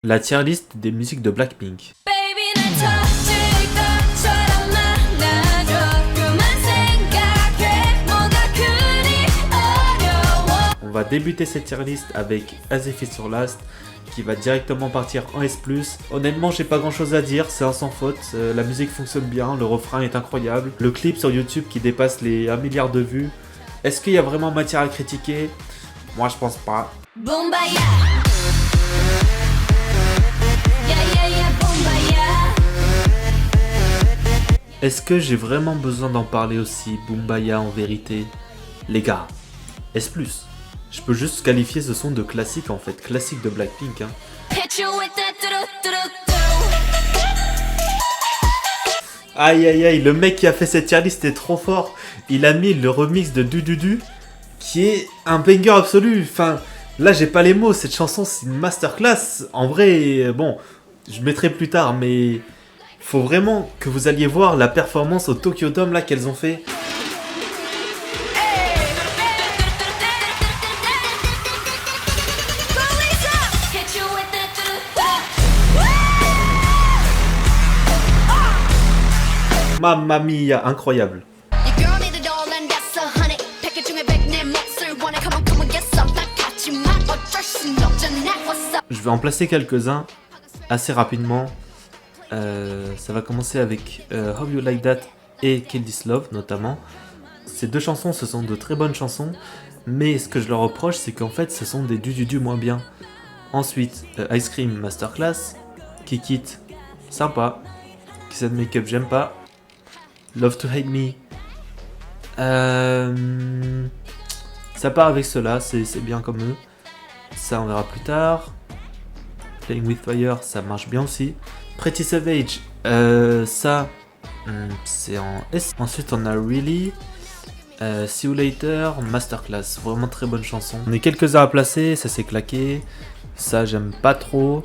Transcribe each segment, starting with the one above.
La tier list des musiques de Blackpink. On va débuter cette tier list avec As If It's Your Last qui va directement partir en S+. Honnêtement, j'ai pas grand chose à dire, c'est un sans faute, la musique fonctionne bien, le refrain est incroyable, le clip sur YouTube qui dépasse les 1 milliard de vues. Est-ce qu'il y a vraiment matière à critiquer? Moi je pense pas. Est-ce que j'ai vraiment besoin d'en parler aussi, Boombaya en vérité? Les gars, S+. Je peux juste qualifier ce son de classique en fait, classique de Blackpink. Aïe aïe aïe, le mec qui a fait cette tier list est trop fort. Il a mis le remix de Du qui est un banger absolu. Enfin, là j'ai pas les mots, cette chanson c'est une masterclass. En vrai, bon, je mettrai plus tard, mais faut vraiment que vous alliez voir la performance au Tokyo Dome là qu'elles ont fait. Mamma mia, incroyable. Je vais en placer quelques-uns assez rapidement. Ça va commencer avec How You Like That et Kill This Love notamment. Ces deux chansons, ce sont de très bonnes chansons, mais ce que je leur reproche, c'est qu'en fait, ce sont des du moins bien. Ensuite, Ice Cream Masterclass, Kick It, sympa. Kiss and Make Up, j'aime pas. Love to Hate Me. Ça part avec cela, c'est bien comme eux. Ça, on verra plus tard. Playing with Fire, ça marche bien aussi. Pretty Savage, ça, c'est en S. Ensuite, on a Really. See You Later, Masterclass, vraiment très bonne chanson. On est quelques-uns à placer, ça s'est claqué. Ça, j'aime pas trop.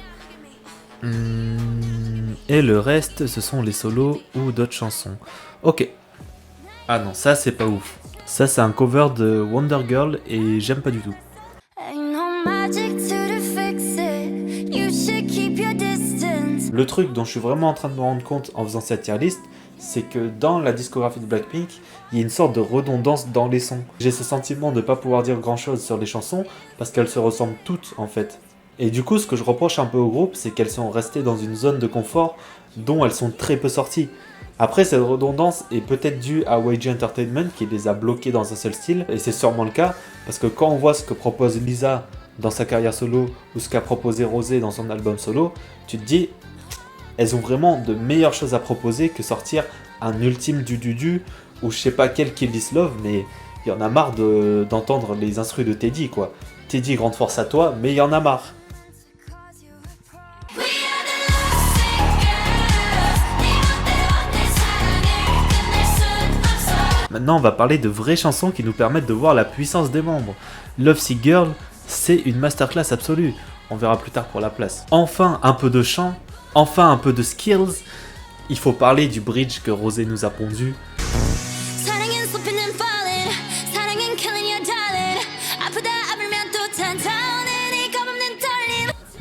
Et le reste, ce sont les solos ou d'autres chansons. Ok. Ah non, ça c'est pas ouf. Ça c'est un cover de Wonder Girl et j'aime pas du tout. Le truc dont je suis vraiment en train de me rendre compte en faisant cette tier list, c'est que dans la discographie de Blackpink, il y a une sorte de redondance dans les sons. J'ai ce sentiment de ne pas pouvoir dire grand chose sur les chansons parce qu'elles se ressemblent toutes en fait. Et du coup, ce que je reproche un peu au groupe, c'est qu'elles sont restées dans une zone de confort dont elles sont très peu sorties. Après, cette redondance est peut-être due à YG Entertainment qui les a bloquées dans un seul style, et c'est sûrement le cas, parce que quand on voit ce que propose Lisa dans sa carrière solo, ou ce qu'a proposé Rosé dans son album solo, tu te dis, elles ont vraiment de meilleures choses à proposer que sortir un ultime du, ou je sais pas quel Kill This Love, mais il y en a marre d'entendre les instrus de Teddy, quoi. Teddy, grande force à toi, mais il y en a marre. Maintenant, on va parler de vraies chansons qui nous permettent de voir la puissance des membres. Lovesick Girl, c'est une masterclass absolue. On verra plus tard pour la place. Enfin, un peu de chant. Enfin, un peu de skills. Il faut parler du bridge que Rosé nous a pondu.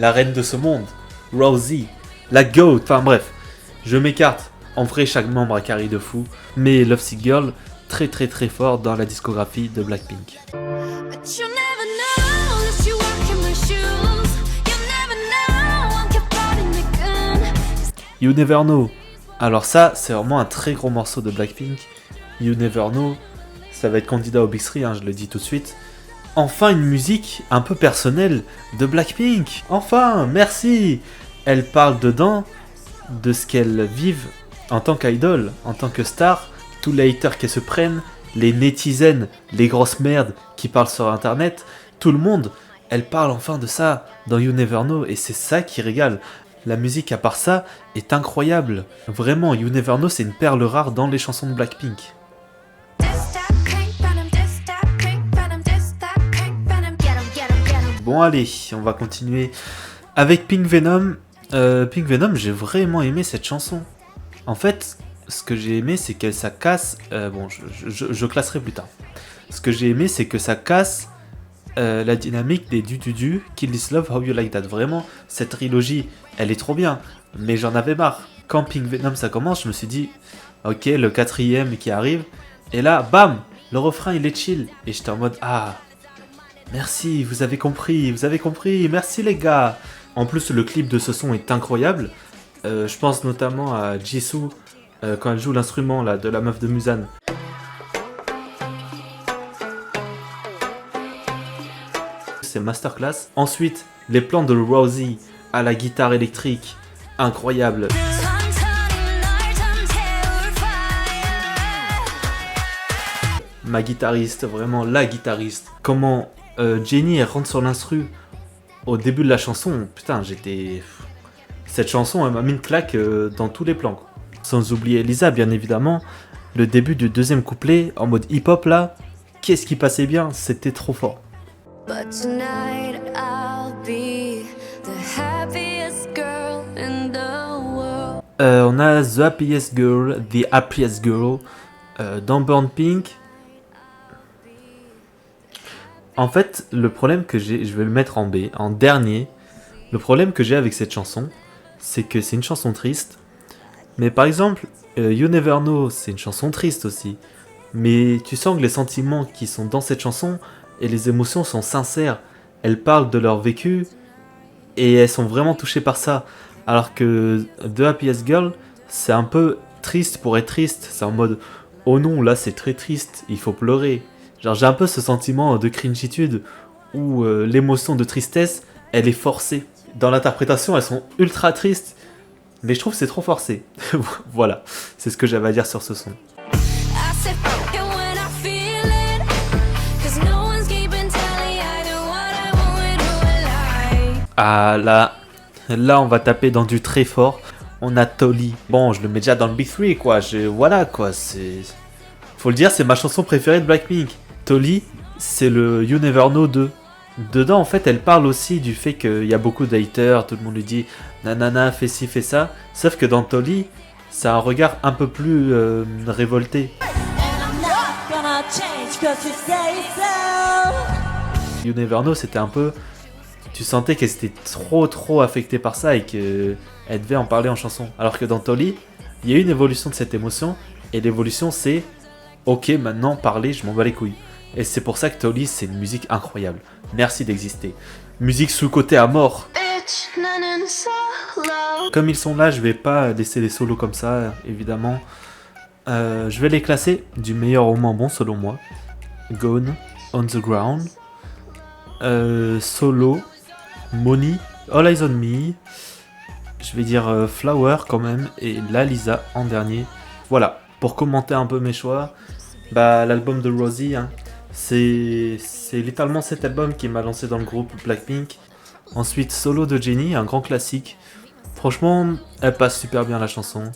La reine de ce monde, Rosie, la GOAT, enfin bref, je m'écarte. En vrai, chaque membre a carré de fou, mais Lovesick Girl, très très très fort dans la discographie de Blackpink. You Never Know. Alors ça, c'est vraiment un très gros morceau de Blackpink. You Never Know, ça va être candidat au Big 3, hein, je le dis tout de suite. Enfin une musique un peu personnelle de Blackpink. Enfin, merci. Elle parle dedans de ce qu'elles vivent en tant qu'idole, en tant que star. Tous les haters qui se prennent, les netizens, les grosses merdes qui parlent sur internet, tout le monde, elle parle enfin de ça dans You Never Know et c'est ça qui régale. La musique à part ça est incroyable. Vraiment, You Never Know c'est une perle rare dans les chansons de Blackpink. Bon allez, on va continuer avec Pink Venom. Pink Venom, j'ai vraiment aimé cette chanson. En fait, ce que j'ai aimé, c'est que ça casse... bon, je classerai plus tard. Ce que j'ai aimé, c'est que ça casse la dynamique des du, Kill This Love, How You Like That. Vraiment, cette trilogie, elle est trop bien, mais j'en avais marre. Quand Pink Venom ça commence, je me suis dit, ok, le 4ème qui arrive, et là, bam, le refrain il est chill, et j'étais en mode, ah, merci, vous avez compris, merci les gars. En plus, le clip de ce son est incroyable. Je pense notamment à Jisoo quand elle joue l'instrument là de la meuf de Musan. C'est masterclass. Ensuite, les plans de Rosie à la guitare électrique, incroyable. Ma guitariste, vraiment la guitariste. Comment Jennie elle rentre sur l'instru au début de la chanson, putain, j'étais... Cette chanson, elle m'a mis une claque dans tous les plans. Sans oublier Lisa, bien évidemment. Le début du deuxième couplet, en mode hip-hop là, qu'est-ce qui passait bien, c'était trop fort. But tonight I'll be the happiest girl in the world. On a The Happiest Girl, The Happiest Girl, dans Burn Pink. En fait, le problème que j'ai, je vais le mettre en B, en dernier. Le problème que j'ai avec cette chanson, c'est que c'est une chanson triste. Mais par exemple, You Never Know, c'est une chanson triste aussi. Mais tu sens que les sentiments qui sont dans cette chanson et les émotions sont sincères. Elles parlent de leur vécu et elles sont vraiment touchées par ça. Alors que The Happiest Girl, c'est un peu triste pour être triste. C'est en mode, oh non, là c'est très triste, il faut pleurer. Genre j'ai un peu ce sentiment de cringitude où l'émotion de tristesse, elle est forcée. Dans l'interprétation, elles sont ultra tristes, mais je trouve que c'est trop forcé. Voilà, c'est ce que j'avais à dire sur ce son. Ah là on va taper dans du très fort. On a Tolly. Bon, je le mets déjà dans le Big 3 quoi. Voilà quoi, c'est... Faut le dire, c'est ma chanson préférée de Blackpink. Tolly, c'est le You Never Know 2. Dedans, en fait, elle parle aussi du fait qu'il y a beaucoup de haters, tout le monde lui dit nanana, fais ci, fais ça. Sauf que dans Tolly, c'est un regard un peu plus révolté. You Never Know, c'était un peu... Tu sentais qu'elle était trop affectée par ça et qu'elle devait en parler en chanson. Alors que dans Tolly, il y a une évolution de cette émotion, et l'évolution c'est ok, maintenant parler, je m'en bats les couilles. Et c'est pour ça que Tolly, c'est une musique incroyable. Merci d'exister. Musique sous-côté à mort. Comme ils sont là, je vais pas laisser les solos comme ça, évidemment. Je vais les classer du meilleur au moins bon, selon moi. Gone, On the Ground, Solo, Money, All Eyes on Me, je vais dire Flower quand même, et La Lisa en dernier. Voilà, pour commenter un peu mes choix, bah l'album de Rosie, hein, c'est littéralement cet album qui m'a lancé dans le groupe Blackpink. Ensuite, Solo de Jennie, un grand classique. Franchement, elle passe super bien la chanson.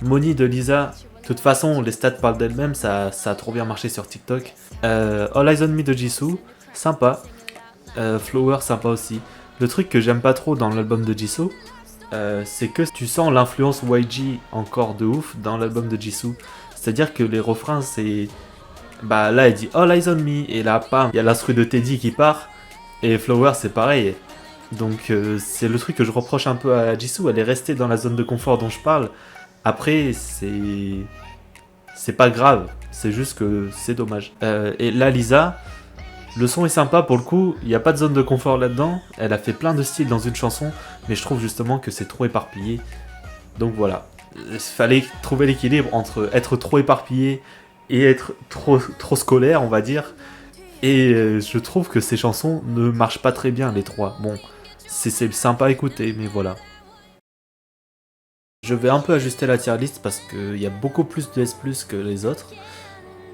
Money de Lisa, de toute façon, les stats parlent d'elle-même, ça a trop bien marché sur TikTok. All Eyes on Me de Jisoo, sympa. Flower, sympa aussi. Le truc que j'aime pas trop dans l'album de Jisoo, c'est que tu sens l'influence YG encore de ouf dans l'album de Jisoo. C'est-à-dire que les refrains, c'est... Bah là, elle dit All Eyes on Me, et là, pam, il y a l'instru de Teddy qui part, et Flower, c'est pareil. Donc c'est le truc que je reproche un peu à Jisoo, elle est restée dans la zone de confort dont je parle. Après, c'est pas grave, c'est juste que c'est dommage. Et là, Lisa, le son est sympa pour le coup, il n'y a pas de zone de confort là-dedans. Elle a fait plein de styles dans une chanson, mais je trouve justement que c'est trop éparpillé. Donc voilà, il fallait trouver l'équilibre entre être trop éparpillé et être trop scolaire, on va dire. Et je trouve que ces chansons ne marchent pas très bien, les trois. Bon, c'est sympa à écouter, mais voilà. Je vais un peu ajuster la tier list parce qu'il y a beaucoup plus de S+, que les autres.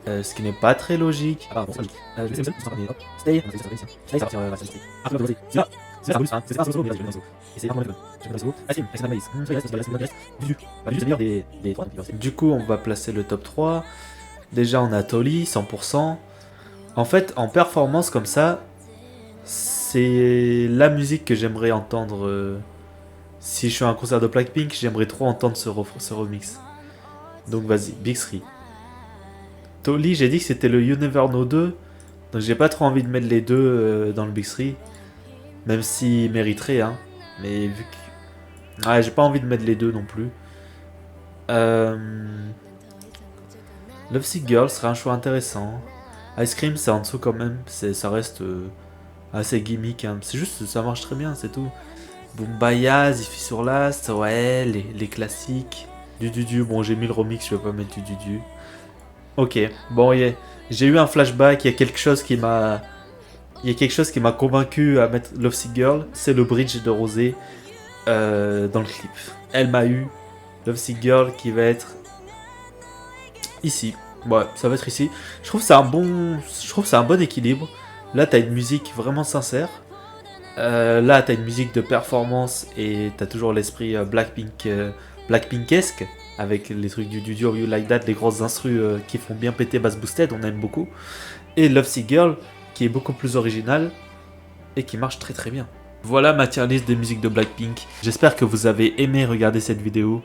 Ce qui n'est pas très logique. Du coup, on va placer le top 3. Déjà, on a Tolly, 100%. En fait, en performance comme ça, c'est la musique que j'aimerais entendre. Si je suis à un concert de Blackpink, j'aimerais trop entendre ce remix. Donc vas-y, Big 3. Tolly, j'ai dit que c'était le You Never Know 2. Donc j'ai pas trop envie de mettre les deux dans le Big 3. Même s'ils mériteraient, hein. Mais vu que... Ouais, j'ai pas envie de mettre les deux non plus. Lovesick Girl serait un choix intéressant. Ice Cream, c'est en dessous quand même. Ça reste assez gimmick. Hein. C'est juste, ça marche très bien, c'est tout. Boombayah, Ziffy sur Last, ouais, les classiques. Du, bon, j'ai mis le remix, je vais pas mettre du. Ok, bon, yeah. J'ai eu un flashback, il y a quelque chose qui m'a... Il y a quelque chose qui m'a convaincu à mettre Lovesick Girl, c'est le bridge de Rosé dans le clip. Elle m'a eu, Lovesick Girl qui va être ici. Ouais, ça va être ici. Je trouve que c'est un bon équilibre. Là, t'as une musique vraiment sincère. Là, t'as une musique de performance et t'as toujours l'esprit Blackpinkesque avec les trucs du You Like That, les grosses instrus qui font bien péter Bass Boosted, on aime beaucoup. Et Lovesick Girl qui est beaucoup plus original et qui marche très très bien. Voilà ma tier list des musiques de Blackpink. J'espère que vous avez aimé regarder cette vidéo.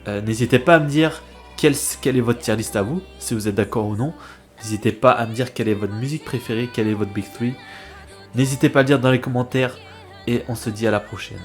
N'hésitez pas à me dire quelle est votre tier list à vous, si vous êtes d'accord ou non. N'hésitez pas à me dire quelle est votre musique préférée, quelle est votre Big 3. N'hésitez pas à le dire dans les commentaires et on se dit à la prochaine.